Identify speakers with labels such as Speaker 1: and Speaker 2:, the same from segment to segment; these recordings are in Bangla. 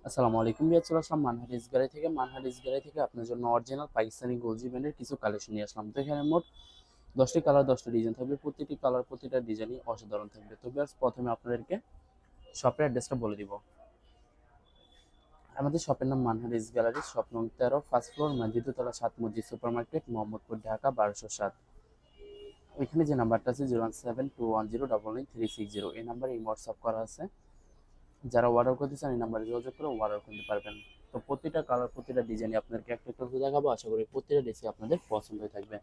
Speaker 1: আসসালামু আলাইকুম ভিউয়ার্স, চলে আসলাম মানহারিস গ্যালারি থেকে আপনার জন্য অরিজিনাল পাকিস্তানি গোলজি ব্যান্ডের কিছু কালেকশন নিয়ে আসলাম। তো এখানে মোট 10টি কালার 10টি ডিজাইন থাকবে। প্রতিটি কালার প্রতিটা ডিজাইনই অসাধারণ থাকবে। তো ভিউয়ার্স, প্রথমে আপনাদেরকে শপের অ্যাড্রেসটা বলে দিব। আমাদের শপের নাম মানহারিস গ্যালারি, শপ নং 13, ফার্স্ট ফ্লোর, দ্বিতীয়তলা, 7 মসজিদ সুপার মার্কেট, মোহাম্মদপুর, ঢাকা 1207। ওইখানে যে নাম্বারটা আছে 01721099360, এই নাম্বারে হোয়াটসঅ্যাপ করা আছে। যারা অর্ডার করতে চান এই নাম্বারে যোগাযোগ করে অর্ডার করতে পারবেন। তো প্রতিটা কালার প্রতিটা ডিজাইনই আপনাদেরকে একটা একটা করে দেখাবো, আশা করি প্রতিটা ড্রেসই আপনাদের পছন্দ হয়ে থাকবে।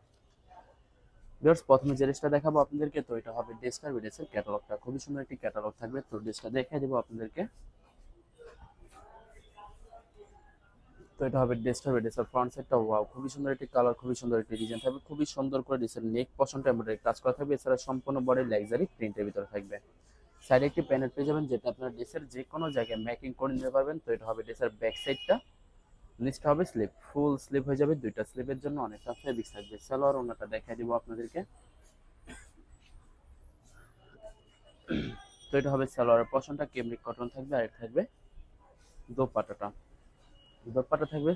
Speaker 1: ভিউয়ার্স, প্রথমে যে ড্রেসটা দেখাবো আপনাদেরকে, তো এটা হবে ড্রেসটার ড্রেসের ক্যাটালগটা, খুবই সুন্দর একটি ক্যাটালগ থাকবে। তো ড্রেসটা দেখিয়ে দেবো আপনাদেরকে। তো এটা হবে ড্রেসের ফ্রন্ট সাইডটা, ওয়াও খুবই সুন্দর একটি কালার, খুবই সুন্দর একটি ডিজাইন থাকবে, খুবই সুন্দর করে ড্রেসের নেক পশনটা এমব্রয়ডারি কাজ করা থাকবে। এছাড়া সম্পূর্ণ বডি লাক্সারি প্রিন্টের ভিতরে থাকবে। সাইডে একটি প্যানেল পেয়ে যাবেন, যেটা আপনার ড্রেসের যে কোনো জায়গায় মেকিং করে নিতে পারবেন। তো এটা হবে ড্রেসের ব্যাক সাইডটা, নিচটা হবে স্লিপ, ফুল স্লিপ হয়ে যাবে, দুইটা স্লিপের জন্য অনেকটা ফেব্রিক থাকবে। সালোয়ার ওনাটা দেখাই দিব আপনাদেরকে। তো এটা হবে সালোয়ারের পশনটা, কেমব্রিক কটন থাকবে। আর এটা থাকবে দোপাট্টাটা, দোপাট্টা থাকবে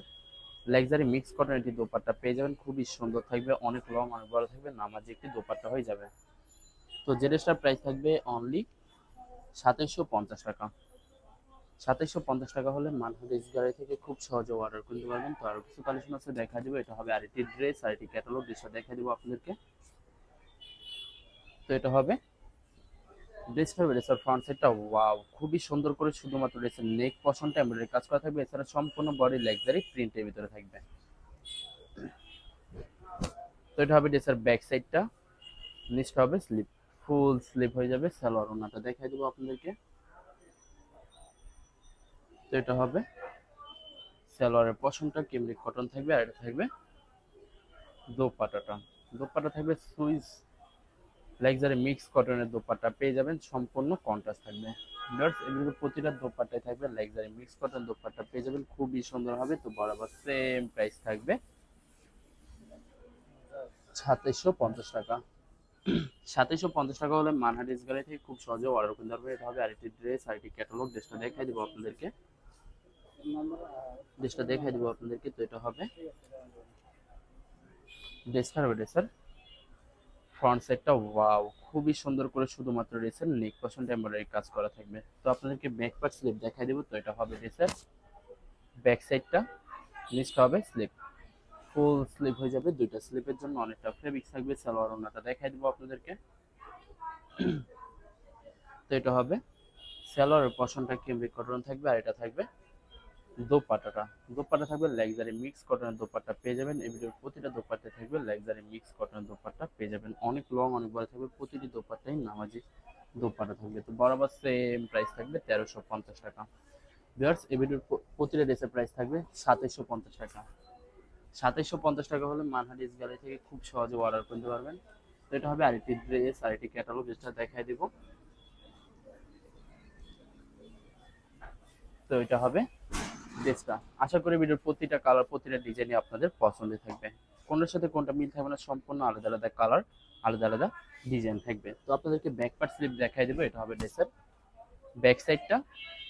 Speaker 1: লাক্সারি মিক্স কটন, এটি দোপাট্টা পেয়ে যাবেন, খুবই সুন্দর থাকবে, অনেক লং অনেক বড় থাকবে, নামাজি একটি দোপাট্টা হয়ে যাবে। তো যে ড্রেসটার প্রাইস থাকবে অনলি 2750 টাকা। 2750 টাকা হলে মানহারিস গ্যালারি থেকে খুব সহজে অর্ডার করতে পারবেন। তো আরো কিছু কালেকশন আছে, দেখা দিব। এটা হবে আরেকটি ড্রেস, আরেকটি ক্যাটালগ, ড্রেসটা দেখা দিব আপনাদেরকে। তো এটা হবে ড্রেসের ফ্রন্ট সাইডটা, ওয়াও খুবই সুন্দর করে শুধুমাত্র ড্রেসের নেক পশনটা এমব্রয়ডারি কাজ করা থাকবে। এছাড়া সম্পূর্ণ বডি লাক্সারি প্রিন্টের ভিতরে থাকবে। তো এটা হবে ড্রেসের ব্যাক সাইডটা, নিচটা হবে স্লিপ, ফুল স্লিপ হয়ে যাবে। সালোয়ার ওনাটা দেখাই দেবো আপনাদেরকে। তো এটা হবে সালোয়ারের পশনটা, কেমব্রিক কটন থাকবে। আর এটা থাকবে দোপাট্টাটা, দোপাট্টা থাকবে সুইস লাক্সারি মিক্স কটনের দোপাট্টা পেয়ে যাবেন, সম্পূর্ণ কন্ট্রাস্ট থাকবে। ভিউয়ার্স, এগুলো প্রতিটা দোপাট্টায় থাকবে লাক্সারি মিক্স কটন দোপাট্টা পেয়ে যাবেন, খুবই সুন্দর হবে। তো বরাবর সেম প্রাইস থাকবে 2750 টাকা। 2750 টাকা হলে মানহারিস গ্যালারি থেকে খুব সহজে অর্ডার করতে পারবে। এটা হবে আরেকটি ড্রেস, আরেকটি ক্যাটালগ, ড্রেসটা দেখাই দিব আপনাদেরকে। তো এটা হবে ড্রেসের ফ্রন্ট সাইডটা, ওয়াও খুবই সুন্দর করে শুধুমাত্র ড্রেসের নেক পশনটা এমব্রয়ডারি কাজ করা থাকবে। তো আপনাদেরকে ব্যাক পার্ট স্লিপ দেখাই দেবো। তো এটা হবে ড্রেসের ব্যাক সাইডটা, নিচটা হবে স্লিপ, ফুল স্লিপ হয়ে যাবে, দুইটা স্লিপের জন্য অনেকটা ফেব্রিক থাকবে। সালোয়ার ওনাটা দেখাই দিব আপনাদেরকে। তো এটা হবে সালোয়ারের পশনটা কেমব্রিক কটন থাকবে। আর এটা থাকবে দোপাট্টাটা, দোপাট্টা থাকবে লাক্সারি মিক্স কটনের দোপাট্টা পেয়ে যাবেন। এই ভিডিওর প্রতিটা দোপাট্টা থাকবে লাক্সারি মিক্স কটনের দোপাট্টা পেয়ে যাবেন, অনেক লং অনেক বড় থাকবে, প্রতিটি দোপাট্টাই নামাজি দোপাট্টা থাকবে। তো বরাবর সেম প্রাইস থাকবে 1350 টাকা। ভিউয়ার্স, এই ভিডিওর প্রতিটা ড্রেসের প্রাইস থাকবে 2750 টাকা। 2750 টাকা হলে মানহারিস গ্যালারি থেকে খুব সহজে অর্ডার করতে পারবেন। তো এটা হবে আরেকটি ড্রেস, আরেকটি ক্যাটালগ, যেটা দেখাই দিব। তো এটা হবে ড্রেসটা। আশা করি ভিডিওর প্রতিটা কালার প্রতিটা ডিজাইনই আপনাদের পছন্দের থাকবে। কোনটার সাথে কোনটা মিল থাকবে না, সম্পূর্ণ আলাদা আলাদা কালার, আলাদা আলাদা ডিজাইন থাকবে। তো আপনাদেরকে ব্যাক পার্ট স্লিপ দেখাই দেবো। এটা হবে ড্রেসের ব্যাক সাইডটা,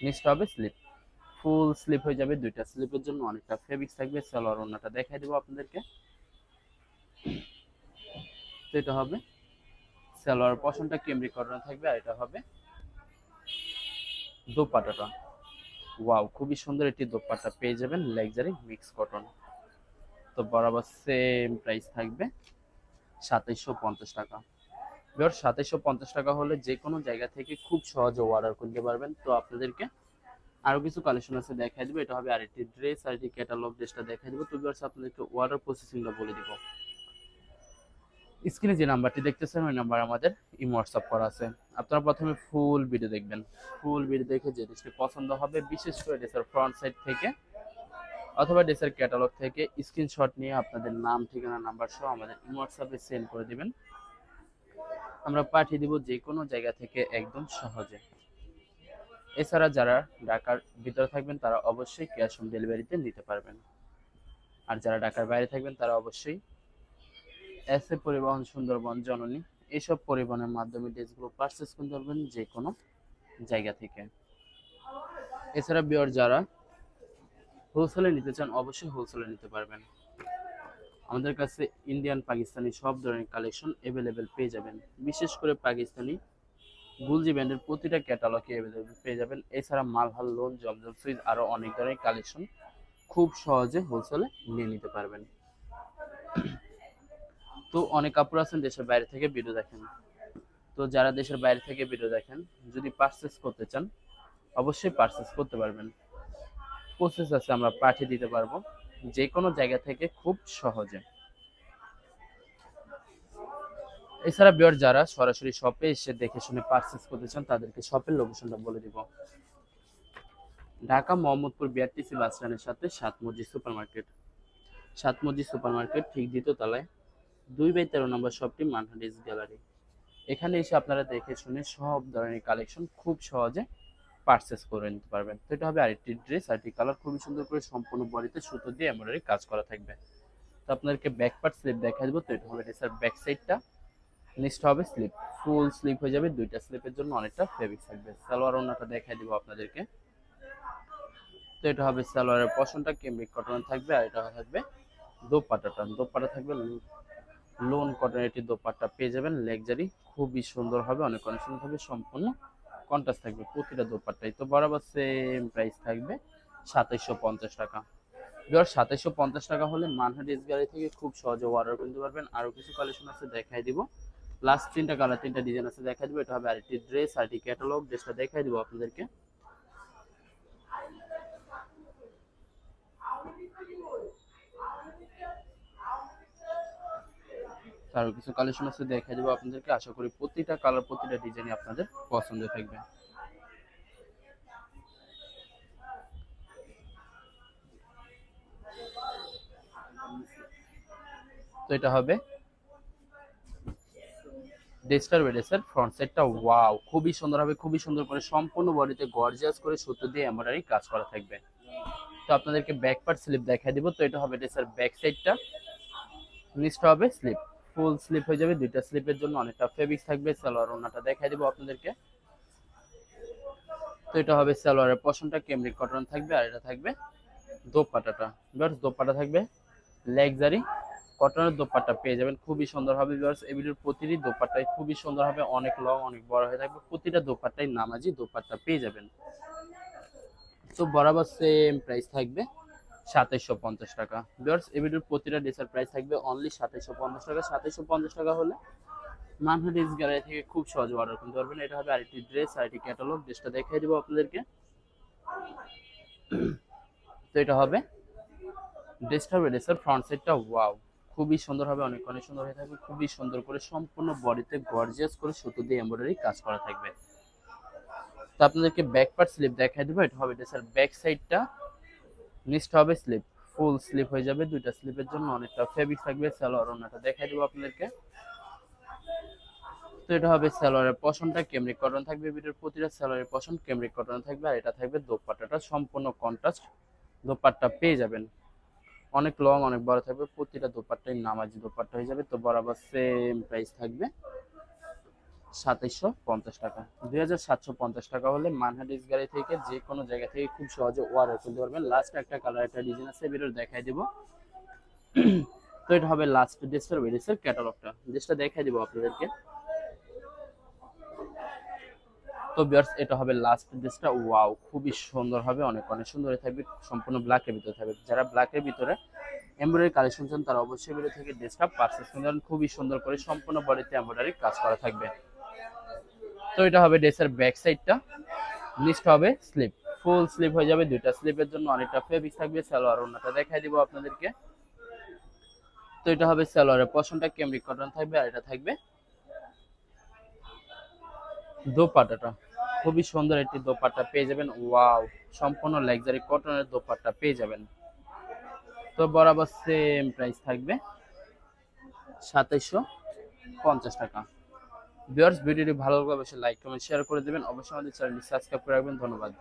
Speaker 1: নিচটা হবে স্লিপ, ফুল স্লিপ হয়ে যাবে, দুইটা স্লিপের জন্য অনেকটা ফেব্রিক্স থাকবে। সালোয়ার ওনাটা দেখাই দেবো আপনাদেরকে। তো এটা হবে সালোয়ার পশনটা কেমব্রিক কটন থাকবে। আর এটা হবে দোপাট্টাটা, ওয়াও খুবই সুন্দর একটি দোপাট্টা পেয়ে যাবেন লাক্সারি মিক্স কটন। তো বরাবর সেম প্রাইস থাকবে 2750 টাকা। এবার 2750 টাকা হলে যে কোনো জায়গা থেকে খুব সহজে অর্ডার করতে পারবেন। তো আপনাদেরকে আরো কিছু কালেকশন আছে দেখাই দিব। এটা হবে আরেকটি ড্রেস, আরেকটি ক্যাটালগ, ড্রেসটা দেখাই দিব। তো ভিউয়ার্স, আপনাদেরকে অর্ডার প্রসেসিংটা বলে দিব। স্ক্রিনে যে নাম্বারটি দেখতেছেন ওই নাম্বার আমাদের হোয়াটসঅ্যাপ করা আছে। আপনারা প্রথমে ফুল ভিডিও দেখবেন, ফুল ভিডিও দেখে যে ড্রেসটি পছন্দ হবে, বিশেষ করে ড্রেসের ফ্রন্ট সাইড থেকে অথবা ড্রেসের ক্যাটালগ থেকে স্ক্রিনশট নিয়ে আপনাদের নাম, ঠিকানা, নাম্বার সহ আমাদের হোয়াটসঅ্যাপে সেন্ড করে দিবেন। আমরা পাঠিয়ে দিব যে কোনো জায়গা থেকে একদম সহজে। এছাড়া যারা ঢাকার ভিতরে থাকবেন তারা অবশ্যই ক্যাশ অন ডেলিভারিতে নিতে পারবেন। আর যারা ঢাকার বাইরে থাকবেন তারা অবশ্যই এস এ পরিবহন, সুন্দরবন, জননী, এইসব পরিবহনের মাধ্যমে ড্রেসগুলো পারচেস করতে পারবেন যে কোনো জায়গা থেকে। এছাড়া বিয়ার যারা হোলসেলে নিতে চান অবশ্যই হোলসেলে নিতে পারবেন। আমাদের কাছে ইন্ডিয়ান পাকিস্তানি সব ধরনের কালেকশন অ্যাভেলেবেল পেয়ে যাবেন। বিশেষ করে পাকিস্তানি গুলজি ব্র্যান্ডের প্রতিটা ক্যাটালগে অ্যাভেলেবেল পেয়ে যাবেন। এছাড়া মালহার, লোন, জমজম সুইচ আরও অনেক ধরনের কালেকশন খুব সহজে হোলসেলে নিয়ে নিতে পারবেন। তো অনেক কাপড় আছেন দেশের বাইরে থেকে ভিডিও দেখেন, তো যারা দেশের বাইরে থেকে ভিডিও দেখেন যদি পারচেস করতে চান অবশ্যই পারচেস করতে পারবেন। প্রসেস আছে, আমরা পাঠিয়ে দিতে পারবো যে কোনো জায়গা থেকে খুব সহজে। এছাড়া বিয়ার যারা সরাসরি শপে এসে দেখে শুনে পারচেস করতে চান তাদেরকে শপের লোকেশনটা বলে দিব। ঢাকা মোহাম্মদপুর বিআরটিসি বাস স্ট্যান্ডের সাথে সাত মসজিদ সুপার মার্কেট। সাত মসজিদ সুপার মার্কেট ঠিক দ্বিতীয় তলায় 2/13 নম্বর শপটি মানহানিস গ্যালারি। এখানে এসে আপনারা দেখে শুনে সব ধরনের কালেকশন খুব সহজে পারচেস করে নিতে পারবেন। তো এটা হবে আরেকটি ড্রেস, আরেকটি কালার খুবই সুন্দর করে সম্পূর্ণ বডিতে সুতো দিয়ে এমব্রয়ডারি কাজ করা থাকবে। তো আপনাদেরকে ব্যাক পার্ট স্লিপ দেখা দেবো। তো এটা হবে ড্রেসের ব্যাক সাইডটা, নিচটা হবে স্লিপ, ফুল স্লিপ হয়ে যাবে, দুইটা স্লিপের জন্য অনেকটা ফেব্রিক থাকবে। সালোয়ার ওড়নাটা দেখাই দিব আপনাদেরকে। তো এটা হবে সালোয়ারের পশনটা কেমব্রিক কটন থাকবে, আর এটা থাকবে দোপাট্টাটা। দোপাট্টা থাকবে লোন কটনের একটি দোপাট্টা পেয়ে যাবেন, লেকজারি, খুবই সুন্দর হবে, অনেক অনেক সুন্দর হবে, সম্পূর্ণ কন্ট্রাস্ট থাকবে প্রতিটা দোপাট্টাই। তো বরাবর সেম প্রাইস থাকবে 2750 টাকা। বিয়ার 2750 টাকা হলে মানহাট এস গ্যালারি থেকে খুব সহজে অর্ডার করতে পারবেন। আরো কিছু কালেকশন আছে দেখাই দিব, লাস্ট তিনটা কালার তিনটা ডিজাইন আছে দেখাই দিব। এটা হবে আরেকটি ড্রেস, আরেকটি ক্যাটালগ, ড্রেসটা দেখাই দিব আপনাদেরকে। আরো কিছু কালেকশন আছে দেখাই দিব আপনাদেরকে। আশা করি প্রতিটা কালার প্রতিটা ডিজাইনই আপনাদের পছন্দ থাকবে। তো এটা হবে ডেস্টার ওয়েডেসের ফ্রন্ট সাইডটা, ওয়াও খুবই সুন্দর হবে, খুবই সুন্দর করে সম্পূর্ণ বডিতে গর্জিয়াস করে সুতো দিয়ে এমব্রয়ডারি কাজ করা থাকবে। তো আপনাদেরকে ব্যাক পার্ট স্লিপ দেখাই দিব। তো এটা হবে ড্রেসের ব্যাক সাইডটা, নিচটা হবে স্লিপ, ফুল স্লিপ হয়ে যাবে, দুইটা স্লিপের জন্য অনেকটা ফেব্রিক থাকবে। সালোয়ার ওড়নাটা দেখাই দিব আপনাদেরকে। তো এটা হবে সালোয়ারের পশনটা কেমব্রিক কটন থাকবে, আর এটা থাকবে দোপাট্টাটা। ভিউয়ার্স দোপাট্টা থাকবে লেকজারি কটনের দোপাট্টা পেয়ে যাবেন, খুবই সুন্দর হবে। ভিউয়ার্স এই ভিডিওর প্রতিটি দোপাট্টাই খুবই সুন্দর হবে, অনেক লং অনেক বড় হয়ে থাকবে, প্রতিটা দোপাট্টাই নামাজি দোপাট্টা পেয়ে যাবেন। তো বরাবর সেম প্রাইস থাকবে 2750 টাকা। ভিউয়ার্স এই ভিডিওর প্রতিটা ড্রেসের প্রাইস থাকবে অনলি 2750 টাকা। 2750 টাকা হলে মানহাট ড্রেস গ্যালারি থেকে খুব সহজে অর্ডার করতে পারবেন। এটা হবে আরেকটি ড্রেস, আরেকটি ক্যাটালগ, ড্রেসটা দেখাই দিব আপনাদেরকে। তো এটা হবে ড্রেসটা, ড্রেসের ফ্রন্ট সাইডটা, ওয়াও খুবই সুন্দর হবে, অনেক অনেক সুন্দর হয়ে থাকবে, খুবই সুন্দর করে সম্পূর্ণ বডিতে গর্জিয়াস করে সুতো দিয়ে এমব্রয়ডারি কাজ করা থাকবে। তো আপনাদেরকে ব্যাক পার্ট স্লিপ দেখাই দেবো। এটা হবে ড্রেসের ব্যাক সাইডটা, নিচটা হবে স্লিপ, ফুল স্লিপ হয়ে যাবে, দুইটা স্লিপের জন্য অনেকটা ফেব্রিক থাকবে। সালোয়ার ওড়নাটা দেখাই দেবো আপনাদেরকে। তো এটা হবে সালোয়ারের পশনটা কেমব্রিক কটন থাকবে, ভিডিওর প্রতিটা সালোয়ারের পশন কেমব্রিক কটন থাকবে, আর এটা থাকবে দোপাট্টাটা সম্পূর্ণ কন্ট্রাস্ট দোপাট্টা পেয়ে যাবেন, অনেক লং অনেক বড় থাকবে, প্রতিটা দোপাট্টাই নামাজি দোপাট্টা হয়ে যাবে। তো বরাবর সেম প্রাইস থাকবে 2750 টাকা। 2750 টাকা হলে মানহাট ড্রেস গ্যালারি থেকে যে কোনো জায়গা থেকে খুব সহজে অর্ডার করতে পারবেন। লাস্ট একটা কালার একটা ডিজাইন আছে, ভিডিও দেখাই দেবো। তো এটা হবে লাস্ট ড্রেসটার ওয়েডেসের ক্যাটালগটা, ড্রেসটা দেখাই দেবো আপনাদেরকে। তো ভিউয়ার্স এটা হবে লাস্ট ড্রেসটা, ওয়াও খুবই সুন্দর হবে, অনেক অনেক সুন্দর হয়ে থাকবে, সম্পূর্ণ ব্ল্যাকের ভিতরে থাকবে। যারা ব্ল্যাকের ভিতরে এমব্রয়ডারি কালেকশন চান তারা অবশ্যই ভিডিও থেকে ড্রেসটা পারচেজ করতে পারেন, খুবই সুন্দর করে সম্পূর্ণ বডিতে এমব্রয়ডারি কাজ করা থাকবে। তো এটা হবে ড্রেসের ব্যাক সাইডটা, নিচটা হবে স্লিপ, ফুল স্লিপ হয়ে যাবে, দুইটা স্লিপের জন্য অনেকটা ফেব্রিক থাকবে। সালোয়ার ওড়নাটা দেখাই দিব আপনাদেরকে। তো এটা হবে সালোয়ারের পশনটা কেমব্রিক কটন থাকবে, আর এটা থাকবে দোপাট্টাটা, খুবই সুন্দর একটি দোপাট্টা পেয়ে যাবেন, ওয়াও সম্পূর্ণ লাক্সারি কটনের দোপাট্টা পেয়ে যাবেন। তো বরাবর সেম প্রাইস থাকবে 2750 টাকা। ভিউয়ার্স ভিডিওটি ভালো লাগলে অবশ্যই লাইক কমেন্ট শেয়ার করে দেবেন, অবশ্যই আমাদের চ্যানেলটি সাবস্ক্রাইব করে রাখবেন। ধন্যবাদ।